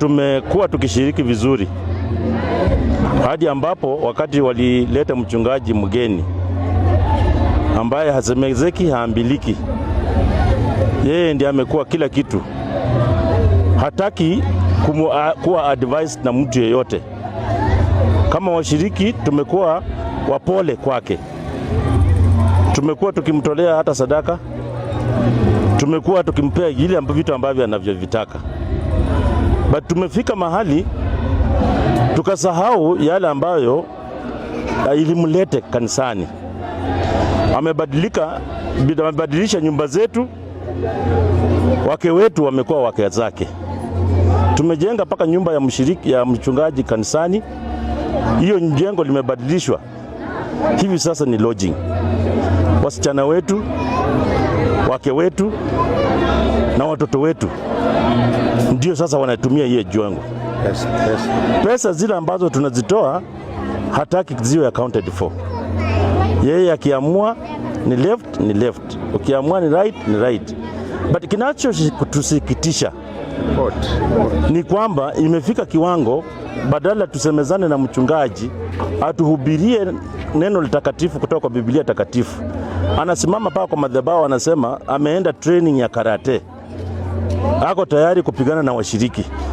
tumekuwa tukishiriki vizuri hadi ambapo wakati walileta mchungaji mgeni ambaye hasemezeki haambiliki. Yeye ndiye amekuwa kila kitu, hataki kuwa advised na mtu yeyote. Kama washiriki tumekuwa wapole kwake, tumekuwa tukimtolea hata sadaka, tumekuwa tukimpea ile vitu ambavyo anavyovitaka. But tumefika mahali tukasahau yale ambayo ilimlete kanisani. Amebadilisha nyumba zetu, wake wetu wamekuwa wake zake. Tumejenga paka nyumba ya mchungaji kanisani, hiyo jengo limebadilishwa, hivi sasa ni lodging. Wasichana wetu, wake wetu na watoto wetu ndio sasa wanatumia hiyo jengo. Yes. Pesa zile ambazo tunazitoa hataki ziwe accounted for. Yeye akiamua ni left ni left, ukiamua ni right ni right. But kinachotusikitisha ni kwamba imefika kiwango badala tusemezane na mchungaji atuhubirie neno litakatifu kutoka kwa Biblia takatifu, anasimama paka kwa madhabahu anasema ameenda training ya karate, ako tayari kupigana na washiriki.